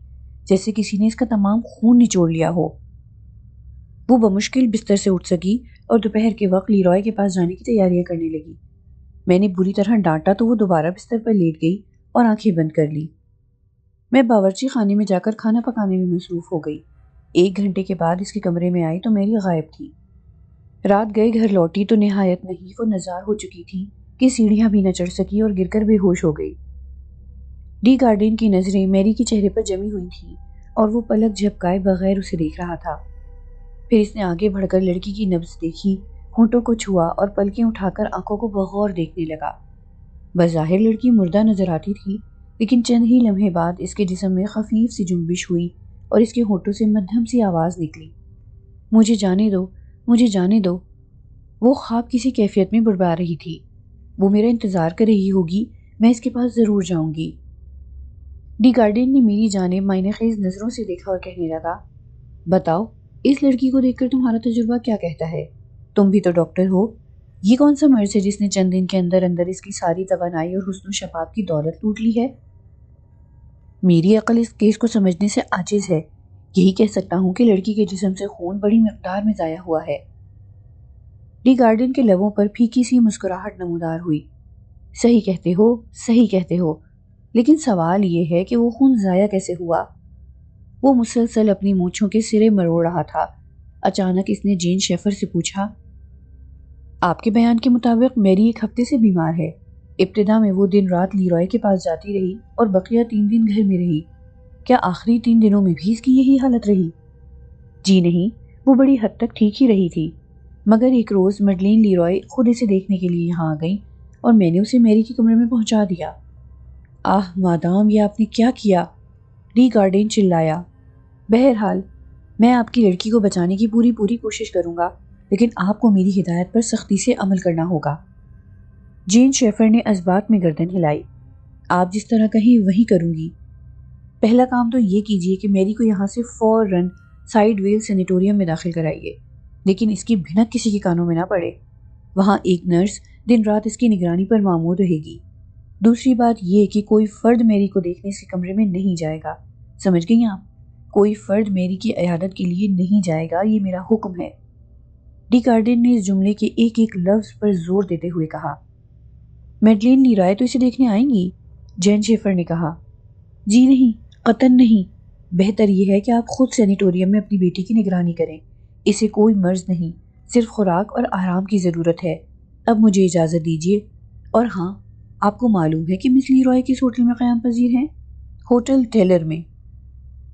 Speaker 1: جیسے کسی نے اس کا تمام خون نچوڑ لیا ہو۔ وہ بمشکل بستر سے اٹھ سکی اور دوپہر کے وقت لیرائے کے پاس جانے کی تیاریاں کرنے لگی۔ میں نے بری طرح ڈانٹا تو وہ دوبارہ بستر پر لیٹ گئی اور آنکھیں بند کر لی۔ میں باورچی خانے میں جا کر کھانا پکانے میں مصروف ہو گئی۔ 1 گھنٹے کے بعد اس کے کمرے میں آئی تو میری غائب تھی۔ رات گئے گھر لوٹی تو نہایت نہیں وہ نزار ہو چکی تھی کہ سیڑھیاں بھی نہ چڑھ سکی اور گر کر بے ہوش ہو گئی۔ ڈی گارڈین کی نظریں میری کے چہرے پر جمی ہوئی تھیں اور وہ پلک جھپکائے بغیر اسے دیکھ رہا تھا۔ پھر اس نے آگے بڑھ کر لڑکی کی نبض دیکھی، ہونٹوں کو چھوا اور پلکیں اٹھا کر آنکھوں کو بغور دیکھنے لگا۔ بظاہر لڑکی مردہ نظر آتی تھی، لیکن چند ہی لمحے بعد اس کے جسم میں خفیف سی جنبش ہوئی اور اس کے ہونٹوں سے مدھم سی آواز نکلی، مجھے جانے دو، مجھے جانے دو۔ وہ خواب کسی کیفیت میں بڑبڑا رہی تھی۔ وہ میرا انتظار کر رہی ہوگی، میں اس کے پاس ضرور جاؤں گی۔ ڈی گارڈین نے میری جانب معنی خیز نظروں سے دیکھا اور کہنے لگا، بتاؤ، اس لڑکی کو دیکھ کر تمہارا تجربہ کیا کہتا ہے؟ تم بھی تو ڈاکٹر ہو۔ یہ کون سا مرض ہے جس نے چند دن کے اندر اندر اس کی ساری توانائی اور حسن و شباب کی دولت لوٹ لی ہے؟ میری عقل اس کیس کو سمجھنے سے عاجز ہے۔ یہی کہہ سکتا ہوں کہ لڑکی کے جسم سے خون بڑی مقدار میں ضائع ہوا ہے۔ ڈی گارڈن کے لبوں پر پھیکی سی مسکراہٹ نمودار ہوئی۔ صحیح کہتے ہو، صحیح کہتے ہو، لیکن سوال یہ ہے کہ وہ خون ضائع کیسے ہوا؟ وہ مسلسل اپنی مونچھوں کے سرے مروڑ رہا تھا۔ اچانک اس نے جین شیفر سے پوچھا، آپ کے بیان کے مطابق میری 1 ہفتے سے بیمار ہے۔ ابتدا میں وہ دن رات لیرائے کے پاس جاتی رہی اور بقیہ 3 دن گھر میں رہی۔ کیا آخری 3 دنوں میں بھی اس کی یہی حالت رہی؟ جی نہیں، وہ بڑی حد تک ٹھیک ہی رہی تھی، مگر ایک روز مڈلین لیرائے خود اسے دیکھنے کے لیے یہاں آ گئی اور میں نے اسے میری کے کمرے میں پہنچا دیا۔ آہ مادام، یہ آپ نے کیا کیا؟ ڈی گارڈین چلایا۔ بہرحال میں آپ کی لڑکی کو بچانے کی پوری کوشش کروں گا، لیکن آپ کو میری ہدایت پر سختی سے عمل کرنا ہوگا۔ جین شیفر نے اسبات میں گردن ہلائی۔ آپ جس طرح کہیں وہی کروں گی۔ پہلا کام تو یہ کیجئے کہ میری کو یہاں سے فوراً سائیڈ ویل سینیٹوریم میں داخل کرائیے، لیکن اس کی بھنک کسی کے کانوں میں نہ پڑے۔ وہاں ایک نرس دن رات اس کی نگرانی پر مامور رہے گی۔ دوسری بات یہ کہ کوئی فرد میری کو دیکھنے اس کے کمرے میں نہیں جائے گا۔ سمجھ گئی آپ؟ کوئی فرد میری کی عیادت کے لیے نہیں جائے گا، یہ میرا حکم ہے۔ ڈی گارڈین نے اس جملے کے ایک ایک لفظ پر زور دیتے ہوئے کہا۔ میڈلین لیرائے تو اسے دیکھنے آئیں گی؟ جین شیفر نے کہا۔ جی نہیں، قطعاً نہیں۔ بہتر یہ ہے کہ آپ خود سینیٹوریم میں اپنی بیٹی کی نگرانی کریں۔ اسے کوئی مرض نہیں، صرف خوراک اور آرام کی ضرورت ہے۔ اب مجھے اجازت دیجیے۔ اور ہاں، آپ کو معلوم ہے کہ مس لیرائے کس ہوٹل میں قیام پذیر ہیں؟ ہوٹل ٹیلر میں۔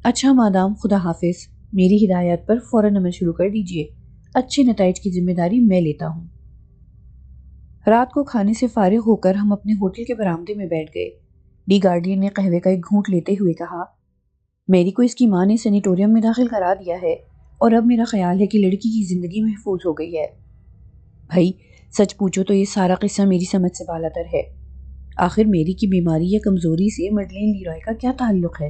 Speaker 1: اچھا مادام، خدا حافظ۔ میری ہدایت پر فوراً عمل شروع کر دیجیے۔ اچھے نتائج کی ذمہ داری میں لیتا ہوں۔ رات کو کھانے سے فارغ ہو کر ہم اپنے ہوٹل کے برآمدے میں بیٹھ گئے۔ ڈی گارڈین نے قہوے کا ایک گھونٹ لیتے ہوئے کہا، میری کو اس کی ماں نے سینیٹوریم میں داخل کرا دیا ہے اور اب میرا خیال ہے کہ لڑکی کی زندگی محفوظ ہو گئی ہے۔ بھائی سچ پوچھو تو یہ سارا قصہ میری سمجھ سے بالاتر ہے۔ آخر میری کی بیماری یا کمزوری سے مڈلین لیرائے کا کیا تعلق ہے؟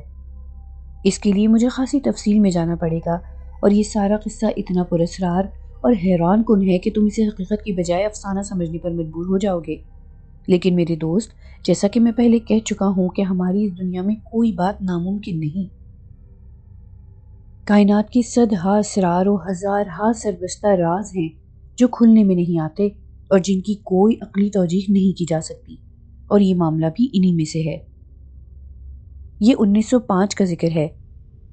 Speaker 1: اس کے لیے مجھے خاصی تفصیل میں جانا پڑے گا، اور یہ سارا قصہ اتنا پراسرار اور حیران کن ہے کہ تم اسے حقیقت کی بجائے افسانہ سمجھنے پر مجبور ہو جاؤ گے۔ لیکن میرے دوست، جیسا کہ میں پہلے کہہ چکا ہوں کہ ہماری اس دنیا میں کوئی بات ناممکن نہیں۔ کائنات کے صدہا اسرار و ہزارہا سربستہ راز ہیں جو کھلنے میں نہیں آتے اور جن کی کوئی عقلی توجیہ نہیں کی جا سکتی، اور یہ معاملہ بھی انہی میں سے ہے۔ یہ 1905 کا ذکر ہے۔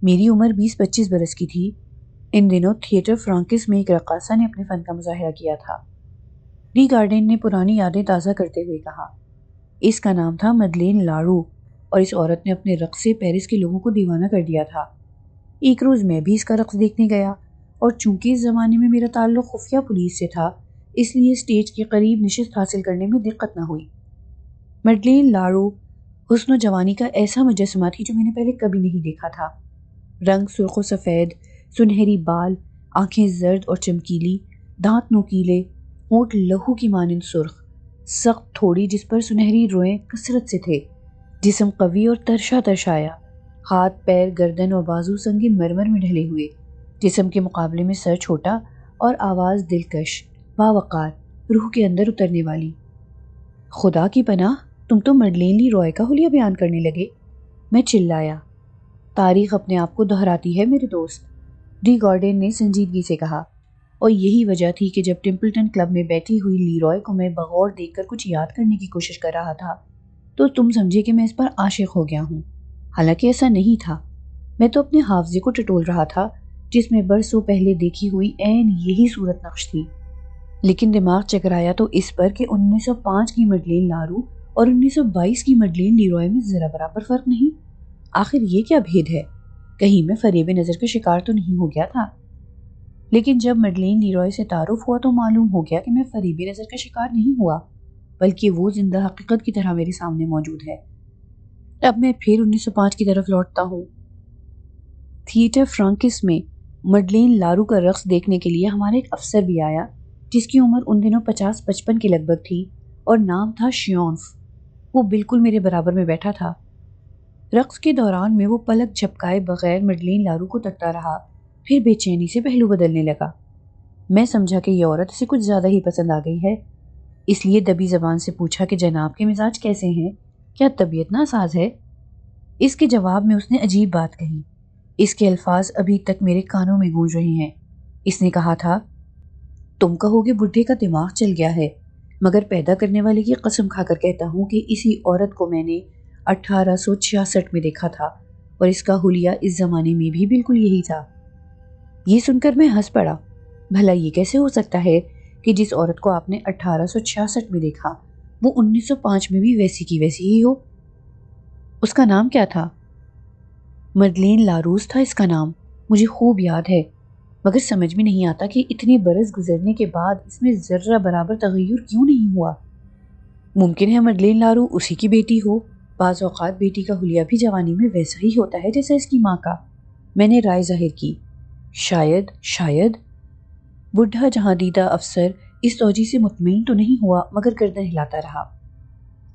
Speaker 1: میری عمر 20-25 برس کی تھی۔ ان دنوں تھیٹر فرانکس میں ایک رقاصہ نے اپنے فن کا مظاہرہ کیا تھا۔ ڈی گارڈن نے پرانی یادیں تازہ کرتے ہوئے کہا، اس کا نام تھا مڈلین لاڑو، اور اس عورت نے اپنے رقص سے پیرس کے لوگوں کو دیوانہ کر دیا تھا۔ ایک روز میں بھی اس کا رقص دیکھنے گیا، اور چونکہ اس زمانے میں میرا تعلق خفیہ پولیس سے تھا، اس لیے اسٹیج کے قریب نشست حاصل کرنے میں دقت نہ ہوئی۔ مڈلین لاڑو حسن و جوانی کا ایسا مجسمہ تھی جو میں نے پہلے کبھی نہیں دیکھا تھا۔ رنگ سرخ و سفید، سنہری بال، آنکھیں زرد اور چمکیلی، دانت نوکیلے، ہونٹ لہو کی مانند سرخ، سخت تھوڑی جس پر سنہری روئیں کثرت سے تھے، جسم قوی اور ترشا ترشایا، ہاتھ پیر گردن اور بازو سنگ مرمر میں ڈھلے ہوئے، جسم کے مقابلے میں سر چھوٹا اور آواز دلکش، باوقار، روح کے اندر اترنے والی۔ خدا کی پناہ، تم تو مڈلین لیرائے کا حلیہ بیان کرنے لگے، میں چلایا۔ تاریخ اپنے آپ کو دہراتی ہے میرے دوست، ڈی گارڈن نے سنجیدگی سے کہا، اور یہی وجہ تھی کہ جب ٹمپلٹن کلب میں بیٹھی ہوئی لیرائے کو میں بغور دیکھ کر کچھ یاد کرنے کی کوشش کر رہا تھا تو تم سمجھے کہ میں اس پر عاشق ہو گیا ہوں۔ حالانکہ ایسا نہیں تھا، میں تو اپنے حافظے کو ٹٹول رہا تھا جس میں برسوں پہلے دیکھی ہوئی عین یہی صورت نقش تھی۔ لیکن دماغ چکرایا تو اس پر کہ 1905 کی مڈلین لاڑو اور 1922 کی مڈلین لیرائے میں ذرا برابر فرق نہیں۔ آخر یہ کیا بھید ہے؟ کہیں میں فریب نظر کا شکار تو نہیں ہو گیا تھا؟ لیکن جب مڈلین لیرائے سے تعارف ہوا تو معلوم ہو گیا کہ میں فریب نظر کا شکار نہیں ہوا، بلکہ وہ زندہ حقیقت کی طرح میرے سامنے موجود ہے۔ اب میں پھر 1905 کی طرف لوٹتا ہوں۔ تھیٹر فرانکس میں مڈلین لاڑو کا رقص دیکھنے کے لیے ہمارا ایک افسر بھی آیا جس کی عمر ان دنوں 50-55 کے لگ بھگ تھی اور نام تھا شیونف۔ وہ بالکل میرے برابر میں بیٹھا تھا۔ رقص کے دوران میں وہ پلک جھپکائے بغیر مڈلین لاڑو کو تکتا رہا، پھر بے چینی سے پہلو بدلنے لگا۔ میں سمجھا کہ یہ عورت اسے کچھ زیادہ ہی پسند آ گئی ہے، اس لیے دبی زبان سے پوچھا کہ جناب کے مزاج کیسے ہیں، کیا طبیعت ناساز ہے؟ اس کے جواب میں اس نے عجیب بات کہی، اس کے الفاظ ابھی تک میرے کانوں میں گونج رہے ہیں۔ اس نے کہا تھا، تم کہو گے بڈھے کا دماغ چل گیا ہے، مگر پیدا کرنے والے کی قسم کھا کر کہتا ہوں کہ اسی عورت کو میں نے 1866 میں دیکھا تھا، اور اس کا حلیہ اس زمانے میں بھی بالکل یہی تھا۔ یہ سن کر میں ہنس پڑا۔ بھلا یہ کیسے ہو سکتا ہے کہ جس عورت کو آپ نے 1866 میں دیکھا وہ 1905 میں بھی ویسی کی ویسی ہی ہو؟ اس کا نام کیا تھا؟ مڈلین لاروس تھا اس کا نام، مجھے خوب یاد ہے، مگر سمجھ میں نہیں آتا کہ اتنے برس گزرنے کے بعد اس میں ذرہ برابر تغیر کیوں نہیں ہوا۔ ممکن ہے مڈلین لاڑو اسی کی بیٹی ہو، بعض اوقات بیٹی کا حلیہ بھی جوانی میں ویسا ہی ہوتا ہے جیسا اس کی ماں کا۔ میں نے رائے ظاہر کی، شاید۔ بڈھا جہاں دیدہ افسر اس توجہ سے مطمئن تو نہیں ہوا مگر گردن ہلاتا رہا۔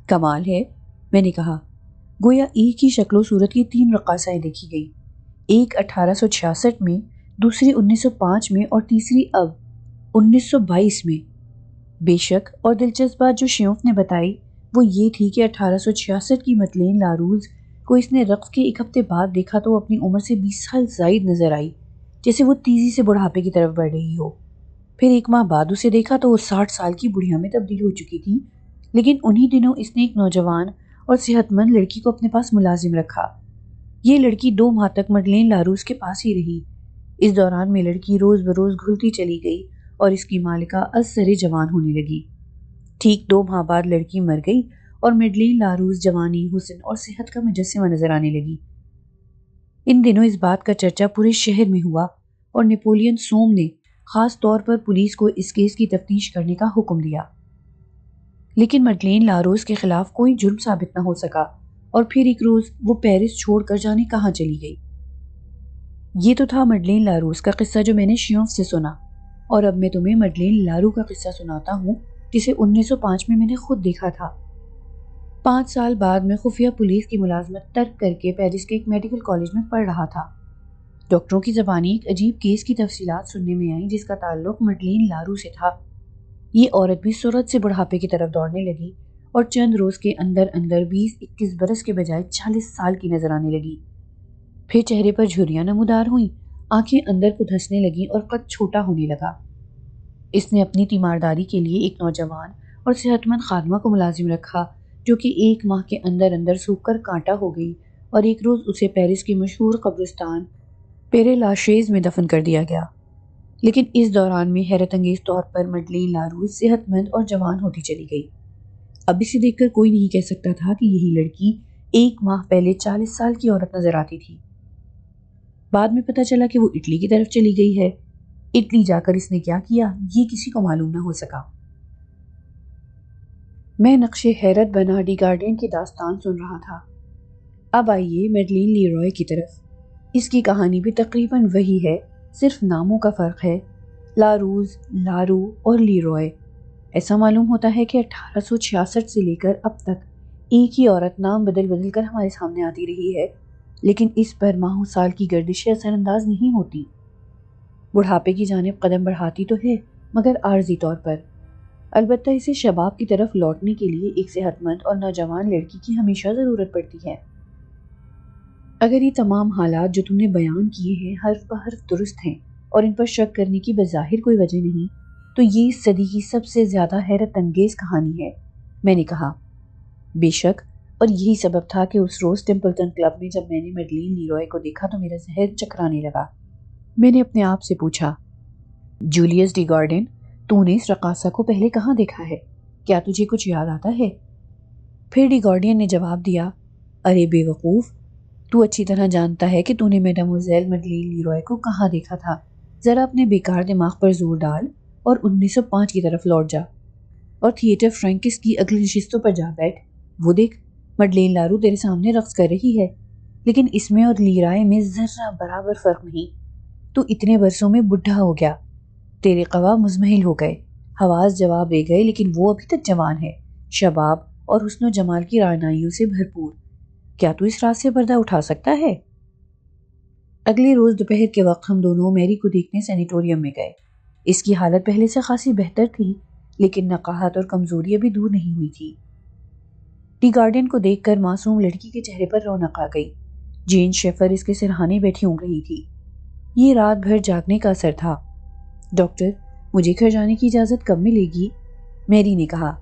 Speaker 1: کمال ہے، میں نے کہا، گویا ایک ہی شکل و صورت کی 3 رقاصائیں دیکھی گئی، ایک 1866 میں، دوسری 1905 میں اور تیسری اب 1922 میں۔ بے شک، اور دلچسپ بات جو شیونف نے بتائی وہ یہ تھی کہ 1866 کی مڈلین لاروز کو اس نے رقص کے ایک ہفتے بعد دیکھا تو وہ اپنی عمر سے 20 سال زائد نظر آئی، جیسے وہ تیزی سے بڑھاپے کی طرف بڑھ رہی ہو۔ پھر 1 ماہ بعد اسے دیکھا تو وہ 60 سال کی بڑھیا میں تبدیل ہو چکی تھی، لیکن انہی دنوں اس نے ایک نوجوان اور صحت مند لڑکی کو اپنے پاس ملازم رکھا۔ یہ لڑکی 2 ماہ تک مڈلین لاروز کے پاس ہی رہی۔ اس دوران میں لڑکی روز بروز گھلتی چلی گئی اور اس کی مالکہ از سر جوان ہونے لگی۔ ٹھیک 2 ماہ بعد لڑکی مر گئی اور مڈلین لاروز جوانی، حسن اور صحت کا مجسمہ نظر آنے لگی۔ ان دنوں اس بات کا چرچا پورے شہر میں ہوا اور نیپولین سوم نے خاص طور پر پولیس کو اس کیس کی تفتیش کرنے کا حکم دیا۔ لیکن مڈلین لاروز کے خلاف کوئی جرم ثابت نہ ہو سکا، اور پھر ایک روز وہ پیرس چھوڑ کر جانے کہاں چلی گئی۔ یہ تو تھا مڈلین لاروس کا قصہ جو میں نے شیوف سے سنا، اور اب میں تمہیں مڈلین لارو کا قصہ سناتا ہوں جسے 1905 میں نے خود دیکھا تھا۔ 5 سال بعد میں خفیہ پولیس کی ملازمت ترک کر کے پیرس کے ایک میڈیکل کالج میں پڑھ رہا تھا۔ ڈاکٹروں کی زبانی ایک عجیب کیس کی تفصیلات سننے میں آئیں جس کا تعلق مڈلین لارو سے تھا۔ یہ عورت بھی سرعت سے بڑھاپے کی طرف دوڑنے لگی اور چند روز کے اندر اندر 20-21 برس کے بجائے 40 سال کی نظر آنے لگی۔ پھر چہرے پر جھریاں نمودار ہوئیں، آنکھیں اندر کو دھنسنے لگیں اور قد چھوٹا ہونے لگا۔ اس نے اپنی تیمارداری کے لیے ایک نوجوان اور صحت مند خادمہ کو ملازم رکھا جو کہ 1 ماہ کے اندر اندر سوکھ کر کانٹا ہو گئی، اور ایک روز اسے پیرس کی مشہور قبرستان پیرے لاشیز میں دفن کر دیا گیا۔ لیکن اس دوران میں حیرت انگیز طور پر مڈلین لارو صحت مند اور جوان ہوتی چلی گئی۔ اب اسے دیکھ کر کوئی نہیں کہہ سکتا تھا کہ یہی لڑکی 1 ماہ پہلے 40 سال کی عورت نظر آتی تھی۔ بعد میں پتہ چلا کہ وہ اٹلی کی طرف چلی گئی ہے۔ اٹلی جا کر اس نے کیا کیا یہ کسی کو معلوم نہ ہو سکا۔ میں نقش حیرت بنا دی گارڈین کی داستان سن رہا تھا۔ اب آئیے میڈلین لیروئے کی طرف۔ اس کی کہانی بھی تقریباً وہی ہے، صرف ناموں کا فرق ہے، لاروز، لارو اور لیروئے۔ ایسا معلوم ہوتا ہے کہ 1866 سے لے کر اب تک ایک ہی عورت نام بدل بدل کر ہمارے سامنے آتی رہی ہے، لیکن اس پر ماہوں سال کی گردشیں اثر انداز نہیں ہوتی۔ بڑھاپے کی جانب قدم بڑھاتی تو ہے مگر عارضی طور پر۔ البتہ اسے شباب کی طرف لوٹنے کے لیے ایک صحت مند اور نوجوان لڑکی کی ہمیشہ ضرورت پڑتی ہے۔ اگر یہ تمام حالات جو تم نے بیان کیے ہیں حرف بحرف درست ہیں اور ان پر شک کرنے کی بظاہر کوئی وجہ نہیں، تو یہ اس صدی کی سب سے زیادہ حیرت انگیز کہانی ہے، میں نے کہا۔ بے شک، اور یہی سبب تھا کہ اس روز ٹیمپلٹن کلب میں جب میں نے میڈلین لیروئے کو دیکھا تو میرا ذہن چکرانے لگا۔ میں نے اپنے آپ سے پوچھا، جولیس ڈی گارڈن، تو نے اس رقاصہ کو پہلے کہاں دیکھا ہے؟ کیا تجھے کچھ یاد آتا ہے؟ پھر ڈی گارڈین نے جواب دیا، ارے بے وقوف، تو اچھی طرح جانتا ہے کہ تو نے میڈموزیل میڈلین لیروئے کو کہاں دیکھا تھا۔ ذرا اپنے بیکار دماغ پر زور ڈال اور 1905 کی طرف لوٹ جا، اور تھیٹر فرینکس کی اگلی نشستوں پر جا بیٹھ۔ وہ دیکھ، مڈلین لارو تیرے سامنے رقص کر رہی ہے، لیکن اس میں اور لیرائے میں ذرہ برابر فرق نہیں۔ تو اتنے برسوں میں بڈھا ہو گیا، تیرے قوا مزمحل ہو گئے، حواس جواب دے گئے، لیکن وہ ابھی تک جوان ہے، شباب اور حسن و جمال کی رعنائیوں سے بھرپور۔ کیا تو اس راز سے پردہ اٹھا سکتا ہے؟ اگلے روز دوپہر کے وقت ہم دونوں میری کو دیکھنے سینیٹوریم میں گئے۔ اس کی حالت پہلے سے خاصی بہتر تھی، لیکن نقاہت اور کمزوری ابھی دور نہیں ہوئی تھی۔ ٹی گارڈن کو دیکھ کر معصوم لڑکی کے چہرے پر رونق آ گئی۔ جین شیفر اس کے سرہانے بیٹھی اونگ رہی تھی۔ یہ رات بھر جاگنے کا اثر تھا۔ ڈاکٹر، مجھے گھر جانے کی اجازت کب ملے گی؟ میری نے کہا،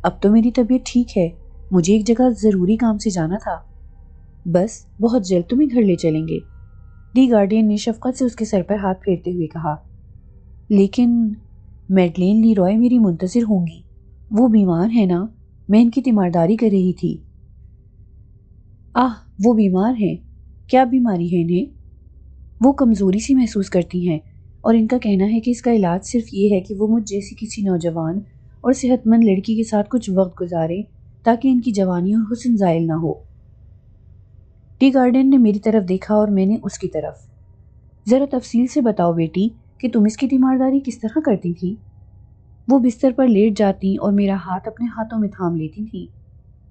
Speaker 1: اب تو میری طبیعت ٹھیک ہے، مجھے ایک جگہ ضروری کام سے جانا تھا۔ بس بہت جلد تمہیں گھر لے چلیں گے، ڈی گارڈین نے شفقت سے اس کے سر پر ہاتھ پھیرتے ہوئے کہا۔ لیکن میڈلین لیروئے میری منتظر ہوں گی، وہ بیمار ہے نا، میں ان کی تیمارداری کر رہی تھی۔ وہ بیمار ہیں؟ کیا بیماری ہے انہیں؟ وہ کمزوری سی محسوس کرتی ہیں، اور ان کا کہنا ہے کہ اس کا علاج صرف یہ ہے کہ وہ مجھ جیسی کسی نوجوان اور صحت مند لڑکی کے ساتھ کچھ وقت گزاریں تاکہ ان کی جوانی اور حسن زائل نہ ہو۔ ٹی گارڈن نے میری طرف دیکھا اور میں نے اس کی طرف۔ ذرا تفصیل سے بتاؤ بیٹی کہ تم اس کی تیمارداری کس طرح کرتی تھی؟ وہ بستر پر لیٹ جاتی اور میرا ہاتھ اپنے ہاتھوں میں تھام لیتی تھی۔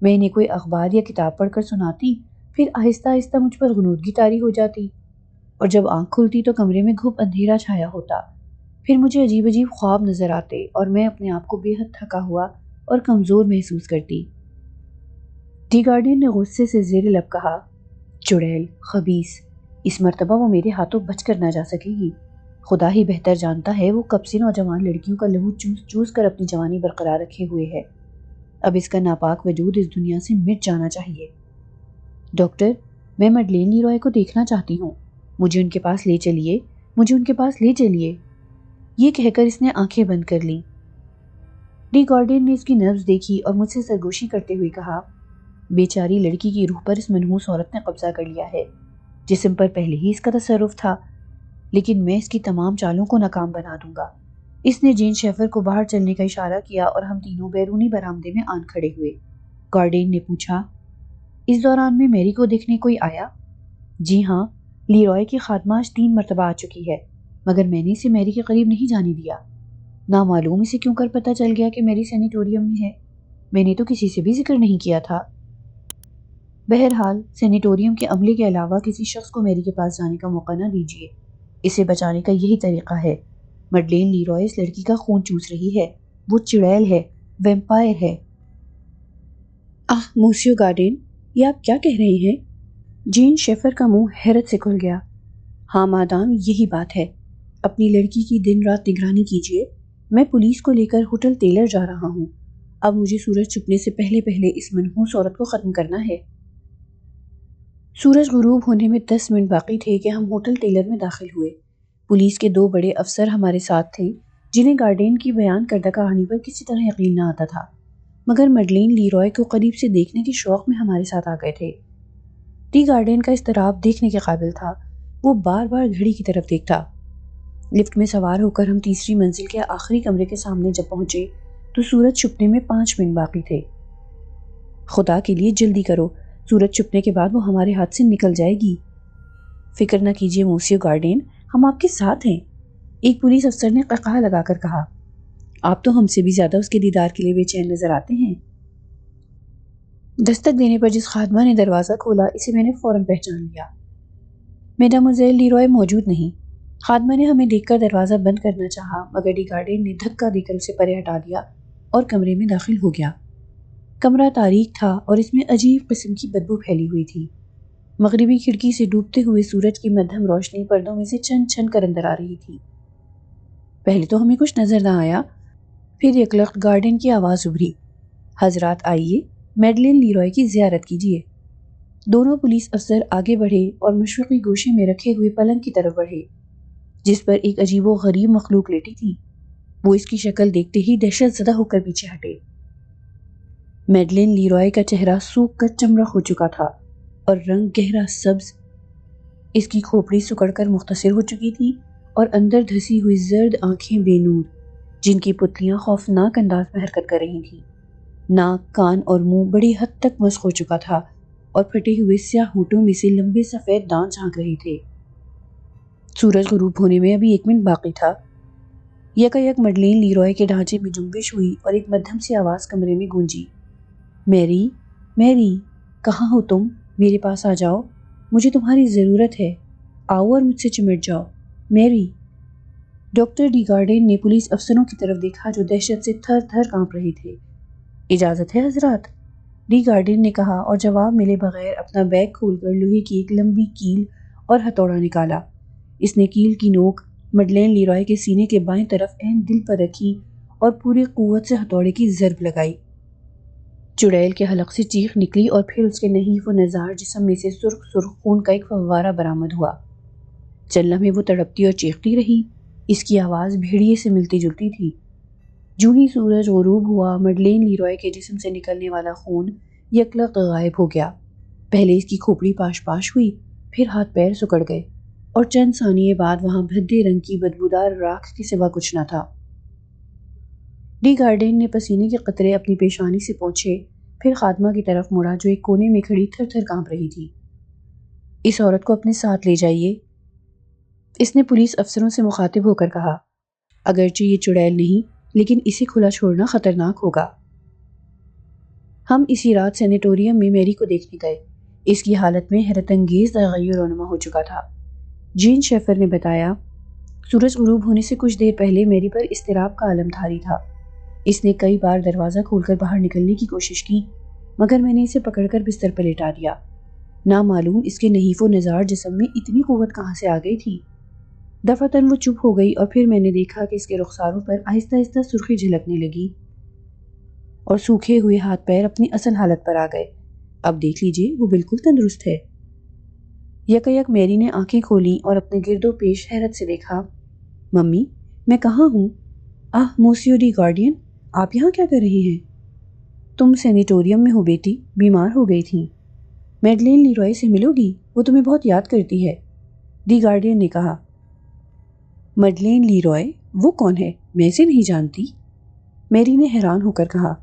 Speaker 1: میں انہیں کوئی اخبار یا کتاب پڑھ کر سناتی، پھر آہستہ آہستہ مجھ پر غنودگی طاری ہو جاتی، اور جب آنکھ کھلتی تو کمرے میں گھپ اندھیرا چھایا ہوتا۔ پھر مجھے عجیب عجیب خواب نظر آتے اور میں اپنے آپ کو بے حد تھکا ہوا اور کمزور محسوس کرتی۔ ٹی گارڈین نے غصے سے زیر لب کہا، چڑیل، خبیث، اس مرتبہ وہ میرے ہاتھوں بچ کر نہ جا سکے گی۔ خدا ہی بہتر جانتا ہے وہ کب سے نوجوان لڑکیوں کا لہو چوس چوس کر اپنی جوانی برقرار رکھے ہوئے ہے۔ اب اس کا ناپاک وجود اس دنیا سے مٹ جانا چاہیے۔ ڈاکٹر، میں میڈلین لیروئے کو دیکھنا چاہتی ہوں، مجھے ان کے پاس لے چلیے، مجھے ان کے پاس لے چلیے۔ یہ کہہ کر اس نے آنکھیں بند کر لیں۔ ڈی گارڈین نے اس کی نبض دیکھی اور مجھ سے سرگوشی کرتے ہوئے کہا، بیچاری لڑکی کی روح پر اس منحوس عورت نے قبضہ کر لیا ہے، جسم پر پہلے ہی اس کا تصرف تھا، لیکن میں اس کی تمام چالوں کو ناکام بنا دوں گا۔ اس نے جین شیفر کو باہر چلنے کا اشارہ کیا اور ہم تینوں بیرونی برآمدے میں آن کھڑے ہوئے۔ گارڈین نے پوچھا، اس دوران میں میری کو دیکھنے کوئی آیا؟ جی ہاں، لیرائے کی خادمہ آج 3 مرتبہ آ چکی ہے، مگر میں نے اسے میری کے قریب نہیں جانے دیا۔ نامعلوم اسے کیوں کر پتہ چل گیا کہ میری سینیٹوریم میں ہے؟ میں نے تو کسی سے بھی ذکر نہیں کیا تھا۔ بہرحال سینیٹوریم کے عملے کے علاوہ کسی شخص کو میری کے پاس جانے کا موقع نہ دیجیے۔ اسے بچانے کا یہی طریقہ ہے۔ مڈلین لیرائے اس لڑکی کا خون چوس رہی ہے۔ وہ چڑیل ہے، ویمپائر ہے۔ موسیو گارڈین، یہ آپ کیا کہہ رہے ہیں؟ جین شیفر کا منہ حیرت سے کھل گیا۔ ہاں مادام، یہی بات ہے۔ اپنی لڑکی کی دن رات نگرانی کیجیے۔ میں پولیس کو لے کر ہوٹل ٹیلر جا رہا ہوں۔ اب مجھے سورج چھپنے سے پہلے پہلے اس منحوس عورت کو ختم کرنا ہے۔ سورج غروب ہونے میں 10 منٹ باقی تھے کہ ہم ہوٹل ٹیلر میں داخل ہوئے۔ پولیس کے 2 بڑے افسر ہمارے ساتھ تھے، جنہیں گارڈین کی بیان کردہ کہانی پر کسی طرح یقین نہ آتا تھا، مگر مڈلین لیرائے کو قریب سے دیکھنے کے شوق میں ہمارے ساتھ آ گئے تھے۔ ٹی گارڈین کا اضطراب دیکھنے کے قابل تھا۔ وہ بار بار گھڑی کی طرف دیکھتا۔ لفٹ میں سوار ہو کر ہم تیسری منزل کے آخری کمرے کے سامنے جب پہنچے تو سورج چھپنے میں 5 منٹ باقی تھے۔ خدا کے لیے جلدی کرو، سورج چھپنے کے بعد وہ ہمارے ہاتھ سے نکل جائے گی۔ فکر نہ کیجیے موسیو گارڈین، ہم آپ کے ساتھ ہیں، ایک پولیس افسر نے قہقہہ لگا کر کہا۔ آپ تو ہم سے بھی زیادہ اس کے دیدار کے لیے بے چین نظر آتے ہیں۔ دستک دینے پر جس خادمہ نے دروازہ کھولا، اسے میں نے فوراً پہچان لیا۔ میڈموزیل لیرائے موجود نہیں۔ خادمہ نے ہمیں دیکھ کر دروازہ بند کرنا چاہا، مگر ڈی گارڈین نے دھکا دے کر اسے پرے ہٹا دیا اور کمرے میں داخل ہو گیا۔ کمرہ تاریک تھا اور اس میں عجیب قسم کی بدبو پھیلی ہوئی تھی۔ مغربی کھڑکی سے ڈوبتے ہوئے سورج کی مدھم روشنی پردوں میں سے چھن چھن کر اندر آ رہی تھی۔ پہلے تو ہمیں کچھ نظر نہ آیا، پھر یکلخت گارڈین کی آواز ابھری، حضرات آئیے، میڈلین لیرائے کی زیارت کیجیے۔ دونوں پولیس افسر آگے بڑھے اور مشرقی گوشے میں رکھے ہوئے پلنگ کی طرف بڑھے، جس پر ایک عجیب و غریب مخلوق لیٹی تھی۔ وہ اس کی شکل دیکھتے ہی دہشت زدہ ہو کر پیچھے ہٹے۔ میڈلین لیرائے کا چہرہ سوکھ کر چمڑا ہو چکا تھا اور رنگ گہرا سبز۔ اس کی کھوپڑی سکڑ کر مختصر ہو چکی تھی اور اندر دھسی ہوئی زرد آنکھیں بے نور، جن کی پتلیاں خوفناک انداز میں حرکت کر رہی تھیں۔ ناک، کان اور منہ بڑی حد تک مسخ ہو چکا تھا اور پھٹے ہوئے سیاہ ہونٹوں میں سے لمبے سفید دانت جھانک رہے تھے۔ سورج غروب ہونے میں ابھی 1 منٹ باقی تھا۔ یکایک مڈلین لیرائے کے ڈھانچے میں جنبش ہوئی اور ایک مدھم سی آواز کمرے میں گونجی۔ میری، میری، کہاں ہو تم؟ میرے پاس آ جاؤ، مجھے تمہاری ضرورت ہے، آؤ اور مجھ سے چمٹ جاؤ، میری۔ ڈاکٹر ڈی گارڈین نے پولیس افسروں کی طرف دیکھا جو دہشت سے تھر تھر کانپ رہے تھے۔ اجازت ہے حضرات، ڈی گارڈین نے کہا اور جواب ملے بغیر اپنا بیگ کھول کر لوہے کی ایک لمبی کیل اور ہتھوڑا نکالا۔ اس نے کیل کی نوک مڈلین لیرائے کے سینے کے بائیں طرف عین دل پر رکھی اور پوری قوت سے ہتھوڑے کی ضرب لگائی۔ چڑیل کے حلق سے چیخ نکلی اور پھر اس کے نحیف و نزار جسم میں سے سرخ سرخ خون کا ایک فوارہ برآمد ہوا۔ چند لمحے وہ تڑپتی اور چیختی رہی۔ اس کی آواز بھیڑیے سے ملتی جلتی تھی۔ جو ہی سورج غروب ہوا، مڈلین لیرائے کے جسم سے نکلنے والا خون یکلخت غائب ہو گیا۔ پہلے اس کی کھوپڑی پاش پاش ہوئی، پھر ہاتھ پیر سکڑ گئے اور چند ثانیے بعد وہاں بھدے رنگ کی بدبودار راکھ کے سوا کچھ نہ تھا۔ ڈی گارڈین نے پسینے کے قطرے اپنی پیشانی سے پوچھے، پھر خادمہ کی طرف مڑا جو ایک کونے میں کھڑی تھر تھر کانپ رہی تھی۔ اس عورت کو اپنے ساتھ لے جائیے، اس نے پولیس افسروں سے مخاطب ہو کر کہا۔ اگرچہ یہ چڑیل نہیں، لیکن اسے کھلا چھوڑنا خطرناک ہوگا۔ ہم اسی رات سینیٹوریم میں میری کو دیکھنے گئے۔ اس کی حالت میں حیرت انگیز تغیر رونما ہو چکا تھا۔ جین شیفر نے بتایا، سورج غروب ہونے سے کچھ دیر پہلے میری پر اضطراب کا عالم دھاری تھا۔ اس نے کئی بار دروازہ کھول کر باہر نکلنے کی کوشش کی، مگر میں نے اسے پکڑ کر بستر پر لٹا دیا۔ نامعلوم اس کے نحیف و نزار جسم میں اتنی قوت کہاں سے آ گئی تھی۔ دفعتاً وہ چپ ہو گئی اور پھر میں نے دیکھا کہ اس کے رخساروں پر آہستہ آہستہ سرخی جھلکنے لگی اور سوکھے ہوئے ہاتھ پیر اپنی اصل حالت پر آ گئے۔ اب دیکھ لیجئے، وہ بالکل تندرست ہے۔ یکایک میری نے آنکھیں کھولیں اور اپنے گرد و پیش حیرت سے دیکھا۔ ممی، میں کہاں ہوں؟ موسیو ڈی گارڈین، آپ یہاں کیا کر رہی ہیں؟ تم سینیٹوریم میں ہو بیٹی، بیمار ہو گئی تھیں۔ میڈلین لیرائے سے ملو گی، وہ تمہیں بہت یاد کرتی ہے، ڈی گارڈین نے کہا۔ میڈلین لیرائے؟ وہ کون ہے؟ میں اسے نہیں جانتی، میری نے حیران ہو کر کہا۔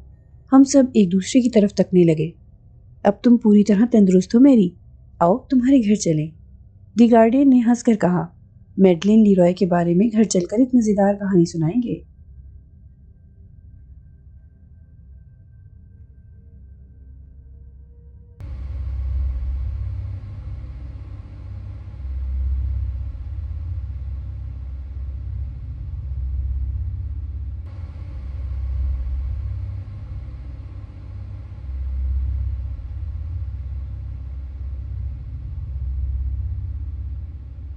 Speaker 1: ہم سب ایک دوسرے کی طرف تکنے لگے۔ اب تم پوری طرح تندرست ہو میری، آؤ تمہارے گھر چلیں۔ دی گارڈین نے ہنس کر کہا، میڈلن لیروائے کے بارے میں گھر چل کر ایک مزیدار کہانی سنائیں گے۔